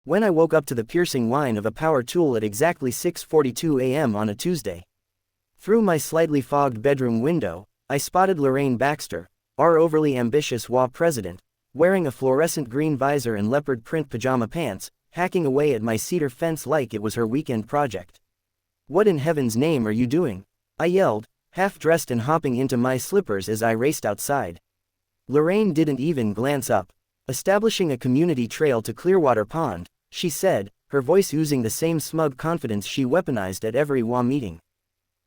when I woke up to the piercing whine of a power tool at exactly 6:42 a.m. on a Tuesday. Through my slightly fogged bedroom window, I spotted Lorraine Baxter, our overly ambitious WA president, wearing a fluorescent green visor and leopard print pajama pants, hacking away at my cedar fence like it was her weekend project. "What in heaven's name are you doing?" I yelled, half-dressed and hopping into my slippers as I raced outside. Lorraine didn't even glance up. "Establishing a community trail to Clearwater Pond," she said, her voice oozing the same smug confidence she weaponized at every WA meeting.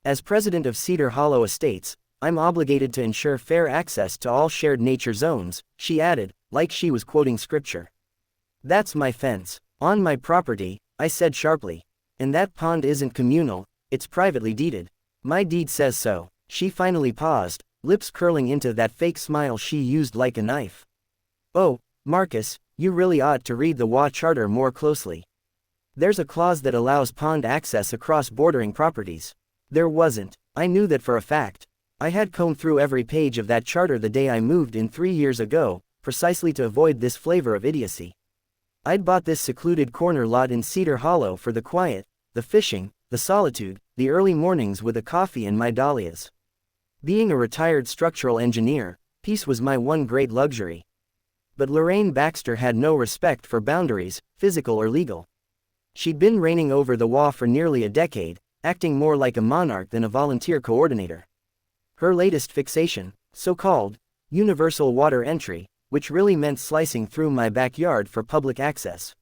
"As president of Cedar Hollow Estates, I'm obligated to ensure fair access to all shared nature zones," she added, like she was quoting scripture. "That's my fence, on my property," I said sharply. "And that pond isn't communal, it's privately deeded. My deed says so." She finally paused, lips curling into that fake smile she used like a knife. "Oh, Marcus, you really ought to read the WA Charter more closely. There's a clause that allows pond access across bordering properties." There wasn't. I knew that for a fact. I had combed through every page of that charter the day I moved in 3 years ago, precisely to avoid this flavor of idiocy. I'd bought this secluded corner lot in Cedar Hollow for the quiet, the fishing, the solitude, the early mornings with a coffee and my dahlias. Being a retired structural engineer, peace was my one great luxury. But Lorraine Baxter had no respect for boundaries, physical or legal. She'd been reigning over the WA for nearly a decade, acting more like a monarch than a volunteer coordinator. Her latest fixation, so-called universal water entry, which really meant slicing through my backyard for public access.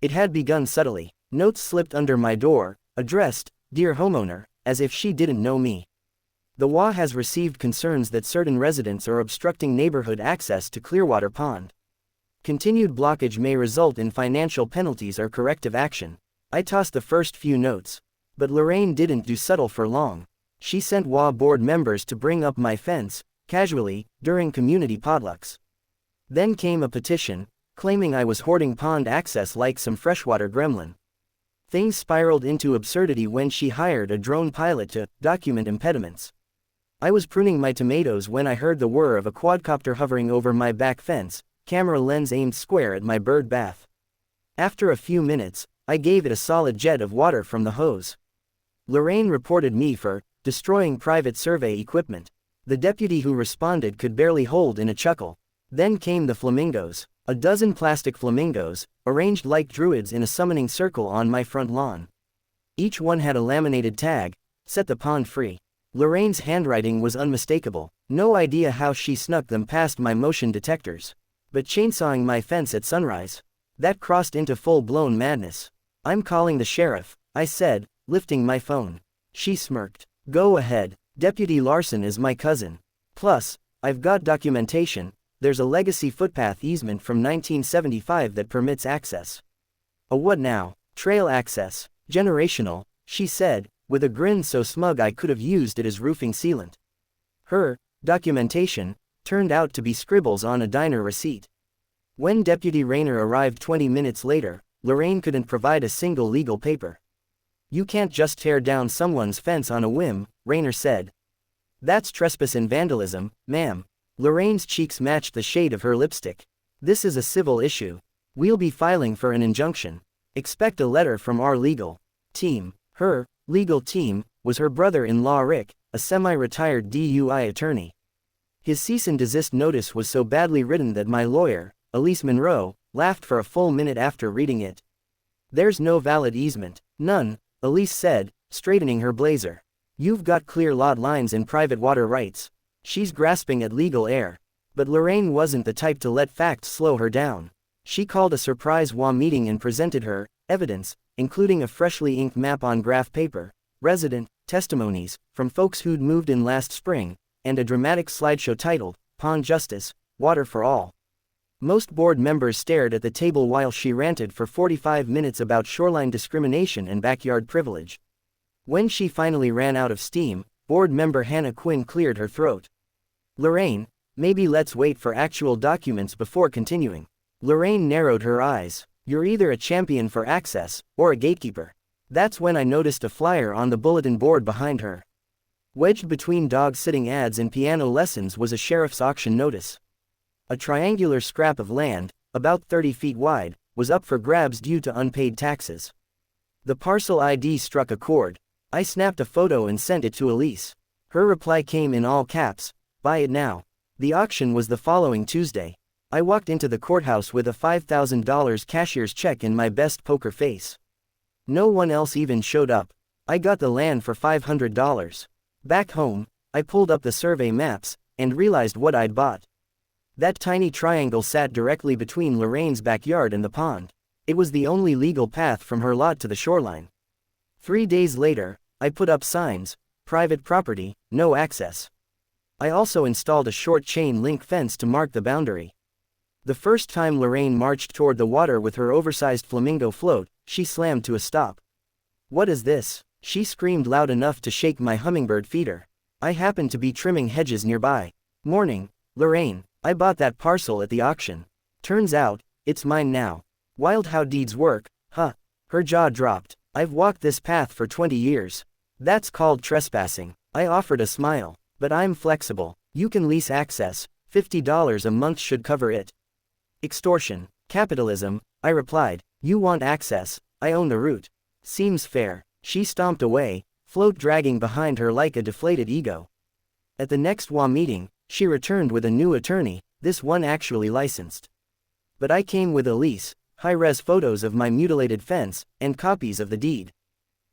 It had begun subtly. Notes slipped under my door, addressed, "Dear Homeowner," as if she didn't know me. "The WA has received concerns that certain residents are obstructing neighborhood access to Clearwater Pond. Continued blockage may result in financial penalties or corrective action." I tossed the first few notes. But Lorraine didn't do subtle for long. She sent WA board members to bring up my fence, casually, during community potlucks. Then came a petition, claiming I was hoarding pond access like some freshwater gremlin. Things spiraled into absurdity when she hired a drone pilot to document impediments. I was pruning my tomatoes when I heard the whir of a quadcopter hovering over my back fence, camera lens aimed square at my bird bath. After a few minutes, I gave it a solid jet of water from the hose. Lorraine reported me for destroying private survey equipment. The deputy who responded could barely hold in a chuckle. Then came the flamingos, a dozen plastic flamingos, arranged like druids in a summoning circle on my front lawn. Each one had a laminated tag, "Set the pond free." Lorraine's handwriting was unmistakable. No idea how she snuck them past my motion detectors. But chainsawing my fence at sunrise, that crossed into full-blown madness. "I'm calling the sheriff," I said, lifting my phone. She smirked. "Go ahead. Deputy Larson is my cousin. Plus, I've got documentation. There's a legacy footpath easement from 1975 that permits access." "A what now?" "Trail access. Generational," she said, with a grin so smug I could have used it as roofing sealant. Her documentation turned out to be scribbles on a diner receipt. When Deputy Rayner arrived 20 minutes later, Lorraine couldn't provide a single legal paper. "You can't just tear down someone's fence on a whim," Rayner said. "That's trespass and vandalism, ma'am." Lorraine's cheeks matched the shade of her lipstick. "This is a civil issue. We'll be filing for an injunction. Expect a letter from our legal team." Her legal team was her brother-in-law Rick, a semi-retired DUI attorney. His cease and desist notice was so badly written that my lawyer, Elise Monroe, laughed for a full minute after reading it. "There's no valid easement." "None," Elise said, straightening her blazer. "You've got clear lot lines and private water rights." She's grasping at legal air. But Lorraine wasn't the type to let facts slow her down. She called a surprise WA meeting and presented her evidence, including a freshly inked map on graph paper, resident testimonies from folks who'd moved in last spring, and a dramatic slideshow titled, "Pond Justice, Water for All." Most board members stared at the table while she ranted for 45 minutes about shoreline discrimination and backyard privilege. When she finally ran out of steam, board member Hannah Quinn cleared her throat. "Lorraine, maybe let's wait for actual documents before continuing." Lorraine narrowed her eyes. "You're either a champion for access, or a gatekeeper." That's when I noticed a flyer on the bulletin board behind her. Wedged between dog-sitting ads and piano lessons was a sheriff's auction notice. A triangular scrap of land, about 30 feet wide, was up for grabs due to unpaid taxes. The parcel ID struck a chord. I snapped a photo and sent it to Elise. Her reply came in all caps, "Buy it now." The auction was the following Tuesday. I walked into the courthouse with a $5,000 cashier's check in my best poker face. No one else even showed up. I got the land for $500. Back home, I pulled up the survey maps, and realized what I'd bought. That tiny triangle sat directly between Lorraine's backyard and the pond. It was the only legal path from her lot to the shoreline. 3 days later, I put up signs, "Private property, no access." I also installed a short chain link fence to mark the boundary. The first time Lorraine marched toward the water with her oversized flamingo float, she slammed to a stop. "What is this?" She screamed loud enough to shake my hummingbird feeder. I happened to be trimming hedges nearby. "Morning, Lorraine. I bought that parcel at the auction. Turns out, it's mine now." "Wild how deeds work, huh?" Her jaw dropped. "I've walked this path for 20 years. That's called trespassing." I offered a smile. "But I'm flexible. You can lease access. $50 a month should cover it." "Extortion. Capitalism," I replied. "You want access, I own the route. Seems fair." She stomped away, float dragging behind her like a deflated ego. At the next WA meeting, she returned with a new attorney, this one actually licensed. But I came with Elise, high-res photos of my mutilated fence, and copies of the deed.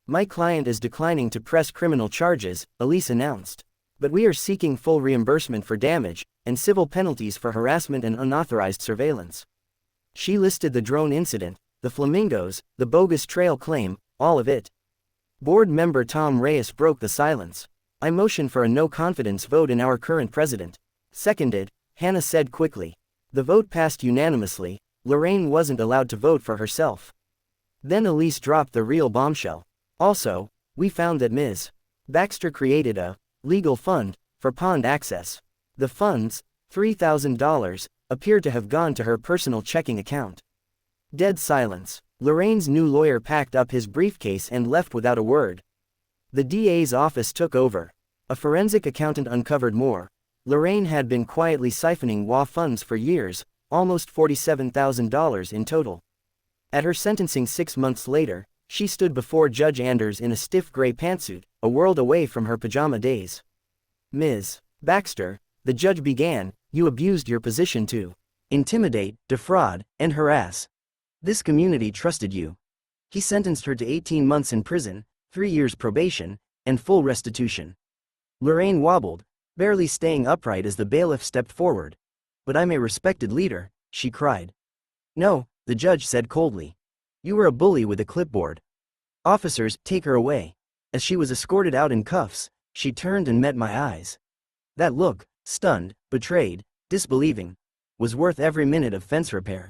"My client is declining to press criminal charges," Elise announced. "But we are seeking full reimbursement for damage, and civil penalties for harassment and unauthorized surveillance." She listed the drone incident, the flamingos, the bogus trail claim, all of it. Board member Tom Reyes broke the silence. "I motion for a no-confidence vote in our current president." "Seconded," Hannah said quickly. The vote passed unanimously. Lorraine wasn't allowed to vote for herself. Then Elise dropped the real bombshell. "Also, we found that Ms. Baxter created a legal fund for pond access. The funds, $3,000, appeared to have gone to her personal checking account." Dead silence. Lorraine's new lawyer packed up his briefcase and left without a word. The DA's office took over. A forensic accountant uncovered more. Lorraine had been quietly siphoning WA funds for years, almost $47,000 in total. At her sentencing 6 months later, she stood before Judge Anders in a stiff gray pantsuit, a world away from her pajama days. "Ms. Baxter," the judge began, "you abused your position to intimidate, defraud, and harass. This community trusted you." He sentenced her to 18 months in prison, 3 years probation, and full restitution. Lorraine wobbled, barely staying upright as the bailiff stepped forward. "But I'm a respected leader," she cried. "No," the judge said coldly. "You were a bully with a clipboard. Officers, take her away." As she was escorted out in cuffs, she turned and met my eyes. That look, stunned, betrayed, disbelieving, was worth every minute of fence repair.